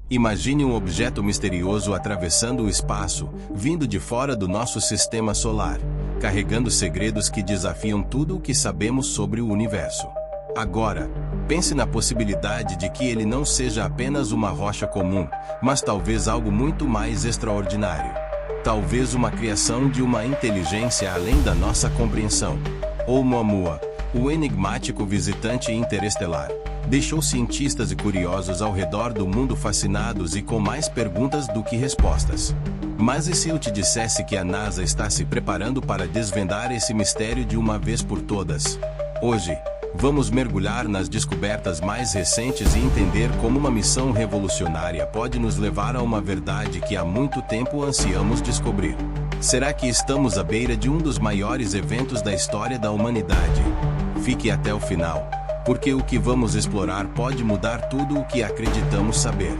Imagine um objeto misterioso atravessando o espaço, vindo de fora do nosso sistema solar, carregando segredos que desafiam tudo o que sabemos sobre o universo. Agora, pense na possibilidade de que ele não seja apenas uma rocha comum, mas talvez algo muito mais extraordinário. Talvez uma criação de uma inteligência além da nossa compreensão. Oumuamua, o enigmático visitante interestelar, deixou cientistas e curiosos ao redor do mundo fascinados e com mais perguntas do que respostas. Mas e se eu te dissesse que a NASA está se preparando para desvendar esse mistério de uma vez por todas? Hoje, vamos mergulhar nas descobertas mais recentes e entender como uma missão revolucionária pode nos levar a uma verdade que há muito tempo ansiamos descobrir. Será que estamos à beira de um dos maiores eventos da história da humanidade? Fique até o final, porque o que vamos explorar pode mudar tudo o que acreditamos saber.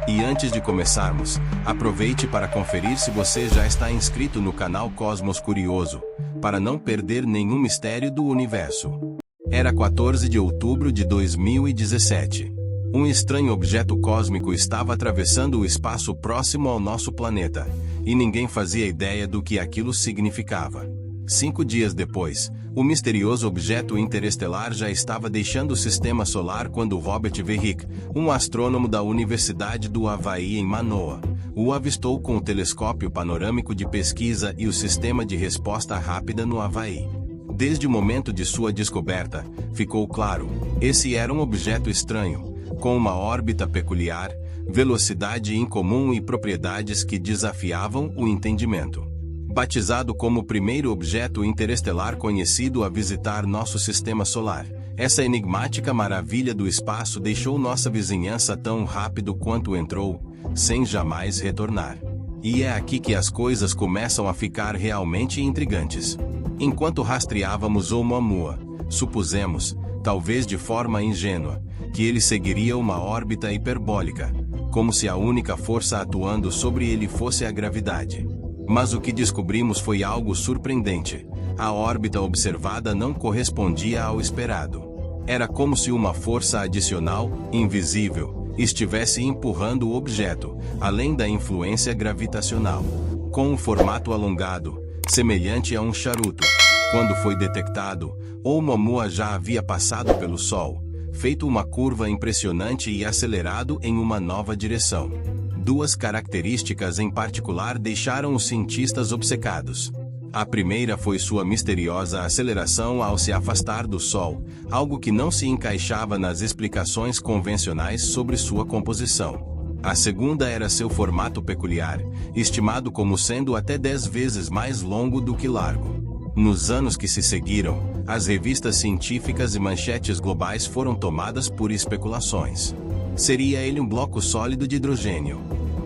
E antes de começarmos, aproveite para conferir se você já está inscrito no canal Cosmos Curioso, para não perder nenhum mistério do universo. Era 14 de outubro de 2017. Um estranho objeto cósmico estava atravessando o espaço próximo ao nosso planeta, e ninguém fazia ideia do que aquilo significava. 5 dias depois, o misterioso objeto interestelar já estava deixando o sistema solar quando Robert Verick, um astrônomo da Universidade do Havaí em Manoa, o avistou com o telescópio panorâmico de pesquisa e o sistema de resposta rápida no Havaí. Desde o momento de sua descoberta, ficou claro, esse era um objeto estranho, com uma órbita peculiar, velocidade incomum e propriedades que desafiavam o entendimento. Batizado como o primeiro objeto interestelar conhecido a visitar nosso sistema solar, essa enigmática maravilha do espaço deixou nossa vizinhança tão rápido quanto entrou, sem jamais retornar. E é aqui que as coisas começam a ficar realmente intrigantes. Enquanto rastreávamos Oumuamua, supusemos, talvez de forma ingênua, que ele seguiria uma órbita hiperbólica, como se a única força atuando sobre ele fosse a gravidade. Mas o que descobrimos foi algo surpreendente. A órbita observada não correspondia ao esperado. Era como se uma força adicional, invisível, estivesse empurrando o objeto, além da influência gravitacional. Com um formato alongado, semelhante a um charuto, quando foi detectado, Oumuamua já havia passado pelo Sol, feito uma curva impressionante e acelerado em uma nova direção. Duas características em particular deixaram os cientistas obcecados. A primeira foi sua misteriosa aceleração ao se afastar do Sol, algo que não se encaixava nas explicações convencionais sobre sua composição. A segunda era seu formato peculiar, estimado como sendo até 10 vezes mais longo do que largo. Nos anos que se seguiram, as revistas científicas e manchetes globais foram tomadas por especulações. Seria ele um bloco sólido de hidrogênio,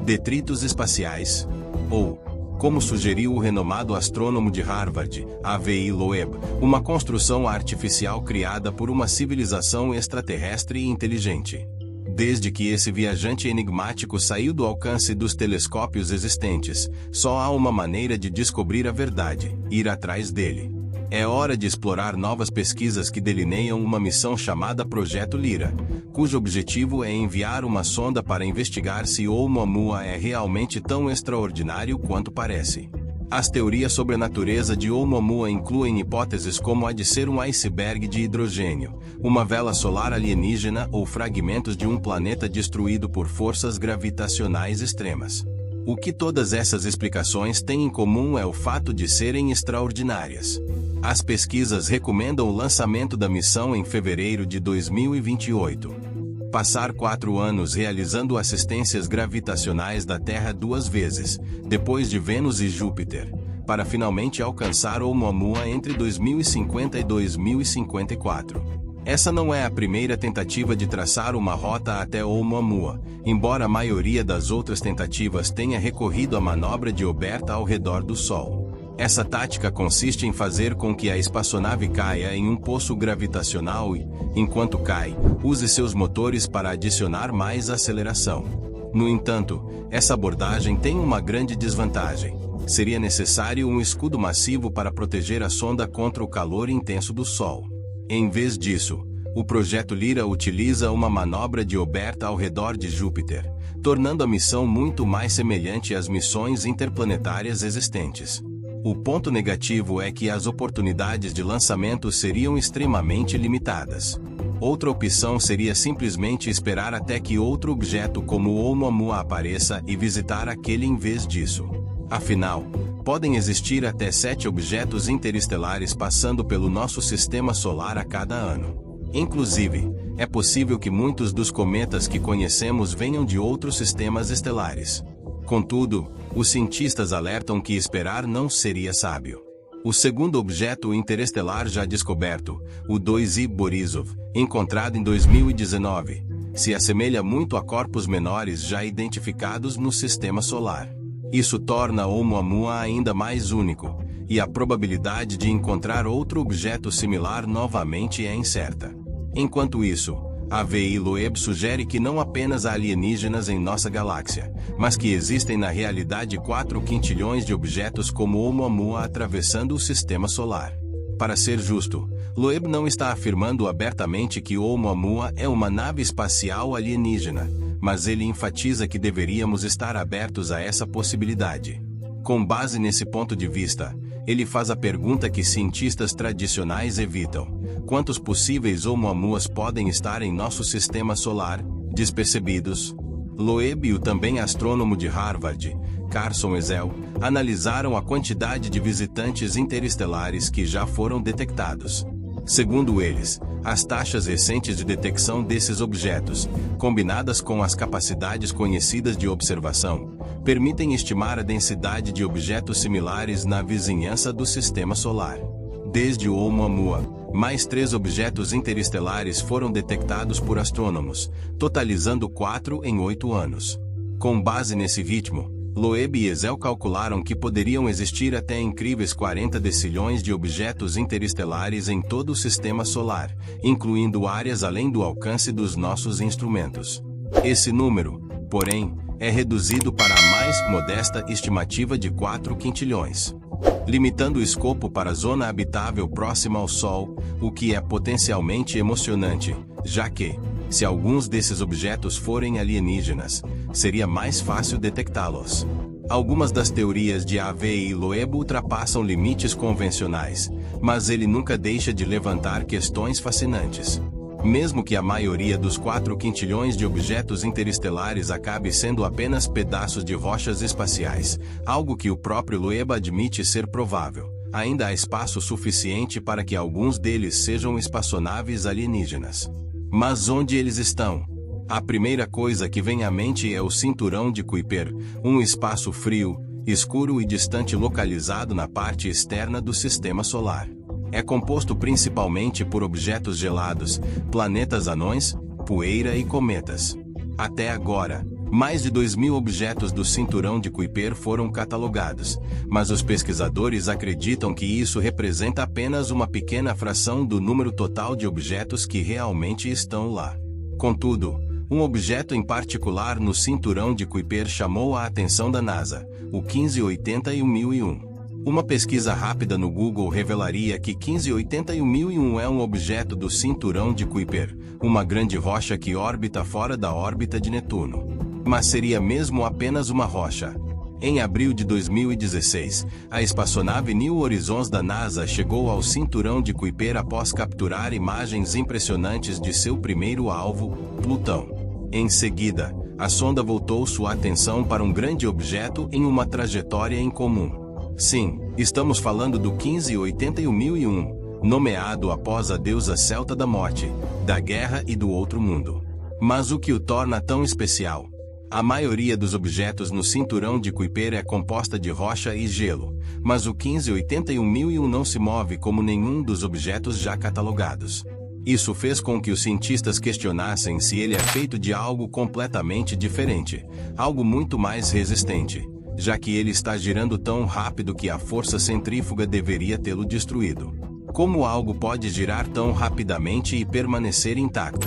detritos espaciais, ou, como sugeriu o renomado astrônomo de Harvard, A.V.I. Loeb, uma construção artificial criada por uma civilização extraterrestre e inteligente. Desde que esse viajante enigmático saiu do alcance dos telescópios existentes, só há uma maneira de descobrir a verdade: ir atrás dele. É hora de explorar novas pesquisas que delineiam uma missão chamada Projeto Lyra, cujo objetivo é enviar uma sonda para investigar se Oumuamua é realmente tão extraordinário quanto parece. As teorias sobre a natureza de Oumuamua incluem hipóteses como a de ser um iceberg de hidrogênio, uma vela solar alienígena ou fragmentos de um planeta destruído por forças gravitacionais extremas. O que todas essas explicações têm em comum é o fato de serem extraordinárias. As pesquisas recomendam o lançamento da missão em fevereiro de 2028. Passar 4 anos realizando assistências gravitacionais da Terra 2 vezes, depois de Vênus e Júpiter, para finalmente alcançar Oumuamua entre 2050 e 2054. Essa não é a primeira tentativa de traçar uma rota até Oumuamua, embora a maioria das outras tentativas tenha recorrido à manobra de Oberta ao redor do Sol. Essa tática consiste em fazer com que a espaçonave caia em um poço gravitacional e, enquanto cai, use seus motores para adicionar mais aceleração. No entanto, essa abordagem tem uma grande desvantagem. Seria necessário um escudo massivo para proteger a sonda contra o calor intenso do Sol. Em vez disso, o projeto Lyra utiliza uma manobra de Oberta ao redor de Júpiter, tornando a missão muito mais semelhante às missões interplanetárias existentes. O ponto negativo é que as oportunidades de lançamento seriam extremamente limitadas. Outra opção seria simplesmente esperar até que outro objeto como o Oumuamua apareça e visitar aquele em vez disso. Afinal, podem existir até 7 objetos interestelares passando pelo nosso sistema solar a cada ano. Inclusive, é possível que muitos dos cometas que conhecemos venham de outros sistemas estelares. Contudo, os cientistas alertam que esperar não seria sábio. O segundo objeto interestelar já descoberto, o 2I Borisov, encontrado em 2019, se assemelha muito a corpos menores já identificados no sistema solar. Isso torna Oumuamua ainda mais único, e a probabilidade de encontrar outro objeto similar novamente é incerta. Enquanto isso, a VI Loeb sugere que não apenas há alienígenas em nossa galáxia, mas que existem na realidade 4 quintilhões de objetos como Oumuamua atravessando o sistema solar. Para ser justo, Loeb não está afirmando abertamente que Oumuamua é uma nave espacial alienígena, mas ele enfatiza que deveríamos estar abertos a essa possibilidade. Com base nesse ponto de vista, ele faz a pergunta que cientistas tradicionais evitam: quantos possíveis Oumuamuas podem estar em nosso sistema solar, despercebidos? Loeb e o também astrônomo de Harvard, Carson Ezell, analisaram a quantidade de visitantes interestelares que já foram detectados. Segundo eles, as taxas recentes de detecção desses objetos, combinadas com as capacidades conhecidas de observação, permitem estimar a densidade de objetos similares na vizinhança do sistema solar. Desde o Oumuamua, mais 3 objetos interestelares foram detectados por astrônomos, totalizando 4 em 8 anos. Com base nesse ritmo, Loeb e Ezell calcularam que poderiam existir até incríveis 40 decilhões de objetos interestelares em todo o sistema solar, incluindo áreas além do alcance dos nossos instrumentos. Esse número, porém, é reduzido para a mais modesta estimativa de 4 quintilhões, limitando o escopo para a zona habitável próxima ao Sol, o que é potencialmente emocionante, já que, se alguns desses objetos forem alienígenas, seria mais fácil detectá-los. Algumas das teorias de AVI Loeb ultrapassam limites convencionais, mas ele nunca deixa de levantar questões fascinantes. Mesmo que a maioria dos 4 quintilhões de objetos interestelares acabe sendo apenas pedaços de rochas espaciais, algo que o próprio Loeb admite ser provável, ainda há espaço suficiente para que alguns deles sejam espaçonaves alienígenas. Mas onde eles estão? A primeira coisa que vem à mente é o cinturão de Kuiper, um espaço frio, escuro e distante localizado na parte externa do sistema solar. É composto principalmente por objetos gelados, planetas anões, poeira e cometas. Até agora, mais de 2.000 objetos do cinturão de Kuiper foram catalogados, mas os pesquisadores acreditam que isso representa apenas uma pequena fração do número total de objetos que realmente estão lá. Contudo, um objeto em particular no cinturão de Kuiper chamou a atenção da NASA, o 1581001. Uma pesquisa rápida no Google revelaria que 1581001 é um objeto do cinturão de Kuiper, uma grande rocha que orbita fora da órbita de Netuno. Mas seria mesmo apenas uma rocha? Em abril de 2016, a espaçonave New Horizons da NASA chegou ao cinturão de Kuiper após capturar imagens impressionantes de seu primeiro alvo, Plutão. Em seguida, a sonda voltou sua atenção para um grande objeto em uma trajetória incomum. Sim, estamos falando do 1581001, nomeado após a deusa celta da morte, da guerra e do outro mundo. Mas o que o torna tão especial? A maioria dos objetos no cinturão de Kuiper é composta de rocha e gelo, mas o 1581001 não se move como nenhum dos objetos já catalogados. Isso fez com que os cientistas questionassem se ele é feito de algo completamente diferente, algo muito mais resistente, já que ele está girando tão rápido que a força centrífuga deveria tê-lo destruído. Como algo pode girar tão rapidamente e permanecer intacto?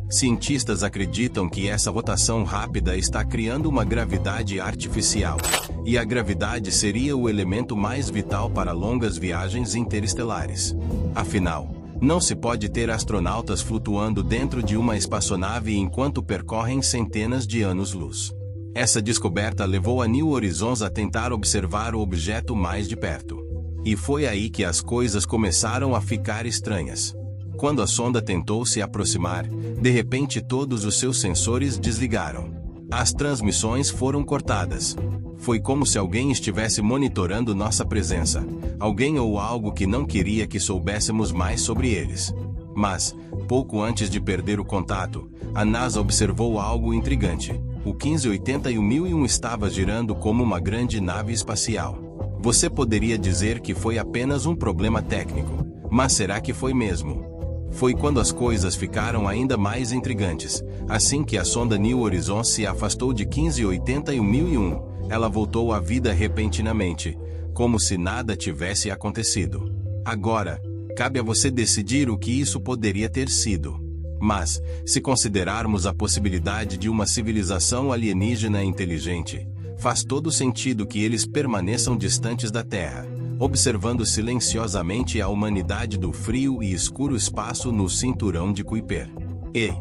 Cientistas acreditam que essa rotação rápida está criando uma gravidade artificial, e a gravidade seria o elemento mais vital para longas viagens interestelares. Afinal, não se pode ter astronautas flutuando dentro de uma espaçonave enquanto percorrem centenas de anos-luz. Essa descoberta levou a New Horizons a tentar observar o objeto mais de perto. E foi aí que as coisas começaram a ficar estranhas. Quando a sonda tentou se aproximar, de repente todos os seus sensores desligaram. As transmissões foram cortadas. Foi como se alguém estivesse monitorando nossa presença. Alguém ou algo que não queria que soubéssemos mais sobre eles. Mas, pouco antes de perder o contato, a NASA observou algo intrigante. O 1580001 estava girando como uma grande nave espacial. Você poderia dizer que foi apenas um problema técnico, mas será que foi mesmo? Foi quando as coisas ficaram ainda mais intrigantes. Assim que a sonda New Horizons se afastou de 1580001, ela voltou à vida repentinamente, como se nada tivesse acontecido. Agora, cabe a você decidir o que isso poderia ter sido. Mas, se considerarmos a possibilidade de uma civilização alienígena inteligente, faz todo sentido que eles permaneçam distantes da Terra, observando silenciosamente a humanidade do frio e escuro espaço no cinturão de Kuiper. E,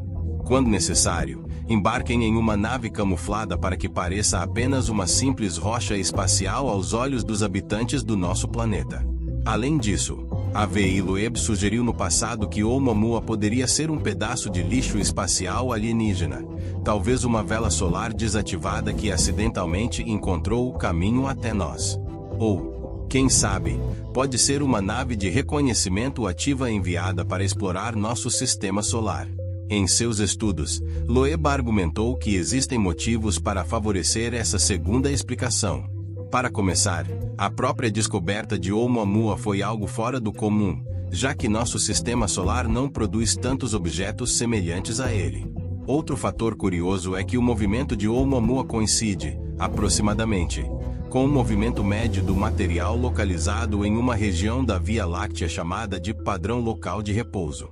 quando necessário, embarquem em uma nave camuflada para que pareça apenas uma simples rocha espacial aos olhos dos habitantes do nosso planeta. Além disso, A.V.I. Loeb sugeriu no passado que Oumuamua poderia ser um pedaço de lixo espacial alienígena, talvez uma vela solar desativada que acidentalmente encontrou o caminho até nós. Ou, quem sabe, pode ser uma nave de reconhecimento ativa enviada para explorar nosso sistema solar. Em seus estudos, Loeb argumentou que existem motivos para favorecer essa segunda explicação. Para começar, a própria descoberta de Oumuamua foi algo fora do comum, já que nosso sistema solar não produz tantos objetos semelhantes a ele. Outro fator curioso é que o movimento de Oumuamua coincide, aproximadamente, com o movimento médio do material localizado em uma região da Via Láctea chamada de padrão local de repouso.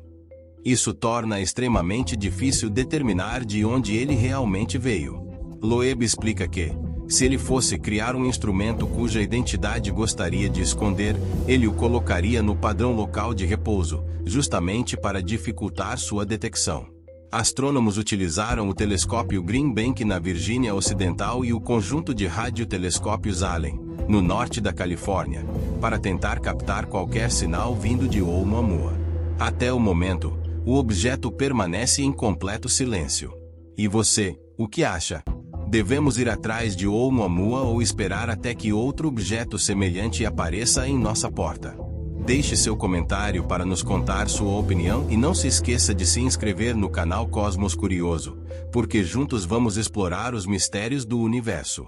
Isso torna extremamente difícil determinar de onde ele realmente veio. Loeb explica que, se ele fosse criar um instrumento cuja identidade gostaria de esconder, ele o colocaria no padrão local de repouso, justamente para dificultar sua detecção. Astrônomos utilizaram o telescópio Green Bank na Virgínia Ocidental e o conjunto de radiotelescópios Allen, no norte da Califórnia, para tentar captar qualquer sinal vindo de Oumuamua. Até o momento, o objeto permanece em completo silêncio. E você, o que acha? Devemos ir atrás de Oumuamua ou esperar até que outro objeto semelhante apareça em nossa porta? Deixe seu comentário para nos contar sua opinião e não se esqueça de se inscrever no canal Cosmos Curioso, porque juntos vamos explorar os mistérios do universo.